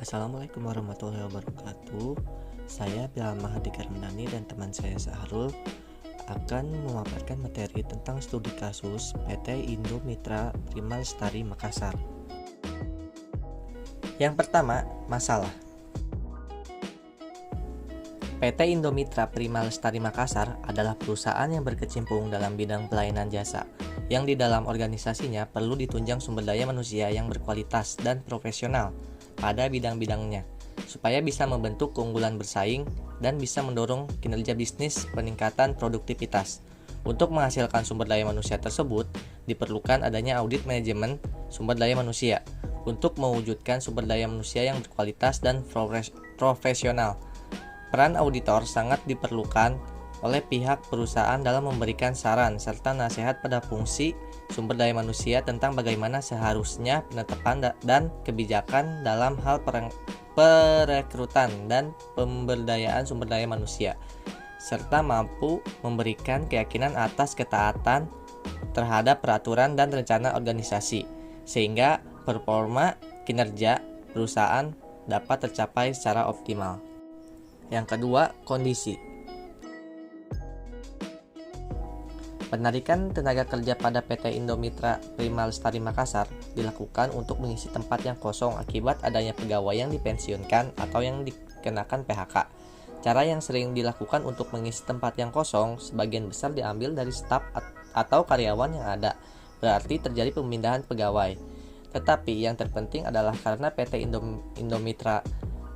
Assalamualaikum warahmatullahi wabarakatuh. Saya Bilal Mahardika Ramdhani dan teman saya Sahrul akan memaparkan materi tentang studi kasus PT Indo Mitra Prima Lestari Makassar. Yang pertama, masalah. PT Indo Mitra Prima Lestari Makassar adalah perusahaan yang berkecimpung dalam bidang pelayanan jasa, yang di dalam organisasinya perlu ditunjang sumber daya manusia yang berkualitas dan profesional pada bidang-bidangnya, supaya bisa membentuk keunggulan bersaing dan bisa mendorong kinerja bisnis peningkatan produktivitas. Untuk menghasilkan sumber daya manusia tersebut, diperlukan adanya audit manajemen sumber daya manusia untuk mewujudkan sumber daya manusia yang berkualitas dan profesional. Peran auditor sangat diperlukan oleh pihak perusahaan dalam memberikan saran serta nasihat pada fungsi sumber daya manusia tentang bagaimana seharusnya penetapan dan kebijakan dalam hal perekrutan dan pemberdayaan sumber daya manusia, serta mampu memberikan keyakinan atas ketaatan terhadap peraturan dan rencana organisasi, sehingga performa kinerja perusahaan dapat tercapai secara optimal. Yang kedua, kondisi. Penarikan tenaga kerja pada PT Indo Mitra Prima Lestari Makassar dilakukan untuk mengisi tempat yang kosong akibat adanya pegawai yang dipensiunkan atau yang dikenakan PHK. Cara yang sering dilakukan untuk mengisi tempat yang kosong sebagian besar diambil dari staf atau karyawan yang ada, berarti terjadi pemindahan pegawai. Tetapi yang terpenting adalah karena PT Indo Mitra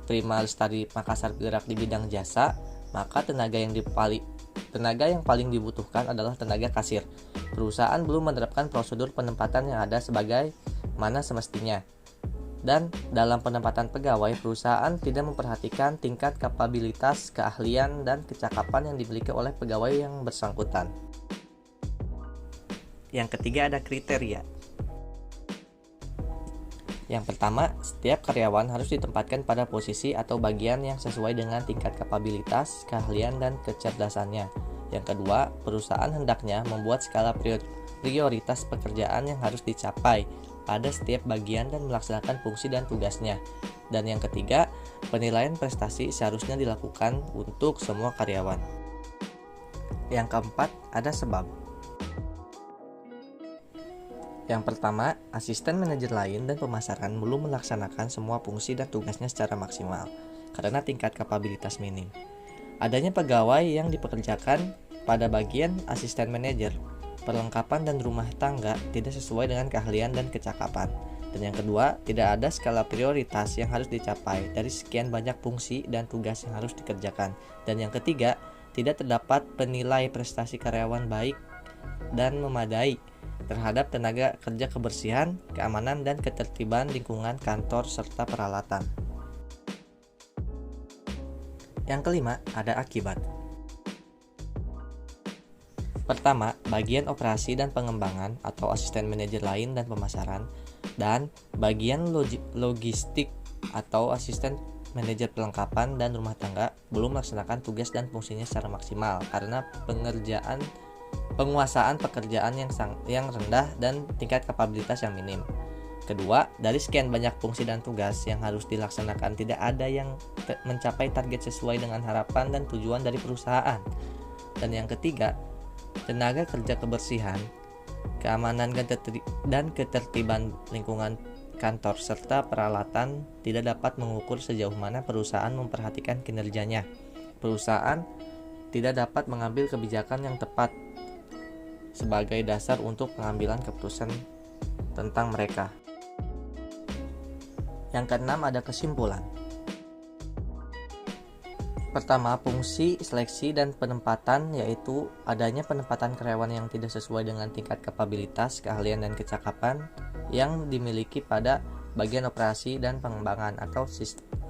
Prima Lestari Makassar bergerak di bidang jasa, maka tenaga yang paling dibutuhkan adalah tenaga kasir. Perusahaan belum menerapkan prosedur penempatan yang ada sebagai mana semestinya. Dan dalam penempatan pegawai, perusahaan tidak memperhatikan tingkat kapabilitas, keahlian, dan kecakapan yang dimiliki oleh pegawai yang bersangkutan. Yang ketiga, ada kriteria. Yang pertama, setiap karyawan harus ditempatkan pada posisi atau bagian yang sesuai dengan tingkat kapabilitas, keahlian, dan kecerdasannya. Yang kedua, perusahaan hendaknya membuat skala prioritas pekerjaan yang harus dicapai pada setiap bagian dan melaksanakan fungsi dan tugasnya. Dan yang ketiga, penilaian prestasi seharusnya dilakukan untuk semua karyawan. Yang keempat, ada sebab. Yang pertama, asisten manajer lain dan pemasaran belum melaksanakan semua fungsi dan tugasnya secara maksimal karena tingkat kapabilitas minim. Adanya pegawai yang dipekerjakan pada bagian asisten manajer, perlengkapan dan rumah tangga tidak sesuai dengan keahlian dan kecakapan. Dan yang kedua, tidak ada skala prioritas yang harus dicapai dari sekian banyak fungsi dan tugas yang harus dikerjakan. Dan yang ketiga, tidak terdapat penilai prestasi karyawan baik dan memadai terhadap tenaga kerja, kebersihan, keamanan, dan ketertiban lingkungan kantor serta peralatan. Yang kelima, ada akibat. Pertama, bagian operasi dan pengembangan atau asisten manajer lain dan pemasaran, dan bagian logistik atau asisten manajer perlengkapan dan rumah tangga belum melaksanakan tugas dan fungsinya secara maksimal karena penguasaan pekerjaan yang rendah dan tingkat kapabilitas yang minim. Kedua, dari sekian banyak fungsi dan tugas yang harus dilaksanakan, tidak ada yang mencapai target sesuai dengan harapan dan tujuan dari perusahaan. Dan yang ketiga, tenaga kerja, kebersihan, keamanan, dan ketertiban lingkungan kantor serta peralatan tidak dapat mengukur sejauh mana perusahaan memperhatikan kinerjanya. Perusahaan tidak dapat mengambil kebijakan yang tepat sebagai dasar untuk pengambilan keputusan tentang mereka. Yang keenam, ada kesimpulan. Pertama, fungsi seleksi dan penempatan, yaitu adanya penempatan karyawan yang tidak sesuai dengan tingkat kapabilitas, keahlian, dan kecakapan yang dimiliki pada bagian operasi dan pengembangan atau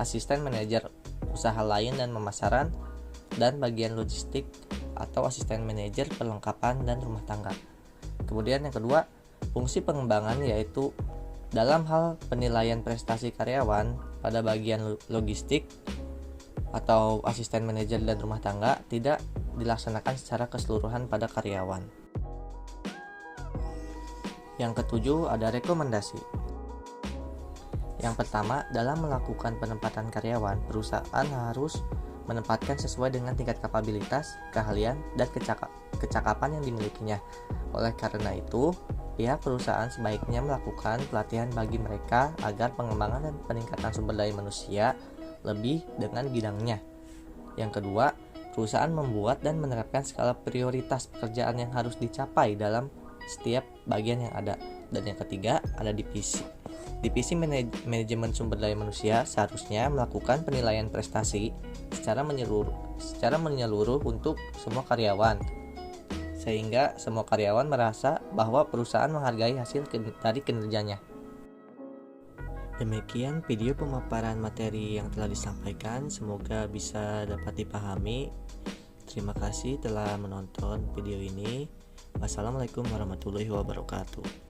asisten manajer usaha lain dan pemasaran, dan bagian logistik atau asisten manajer perlengkapan dan rumah tangga. Kemudian yang kedua, fungsi pengembangan, yaitu dalam hal penilaian prestasi karyawan pada bagian logistik atau asisten manajer dan rumah tangga tidak dilaksanakan secara keseluruhan pada karyawan. Yang ketujuh, ada rekomendasi. Yang pertama, dalam melakukan penempatan karyawan, perusahaan harus menempatkan sesuai dengan tingkat kapabilitas, keahlian, dan kecakapan yang dimilikinya. Oleh karena itu, pihak perusahaan sebaiknya melakukan pelatihan bagi mereka agar pengembangan dan peningkatan sumber daya manusia lebih dengan bidangnya. Yang kedua, perusahaan membuat dan menerapkan skala prioritas pekerjaan yang harus dicapai dalam setiap bagian yang ada. Dan yang ketiga, ada divisi. Divisi manajemen sumber daya manusia seharusnya melakukan penilaian prestasi secara menyeluruh untuk semua karyawan, sehingga semua karyawan merasa bahwa perusahaan menghargai hasil dari kinerjanya. Demikian video pemaparan materi yang telah disampaikan, semoga bisa dapat dipahami. Terima kasih telah menonton video ini. Wassalamualaikum warahmatullahi wabarakatuh.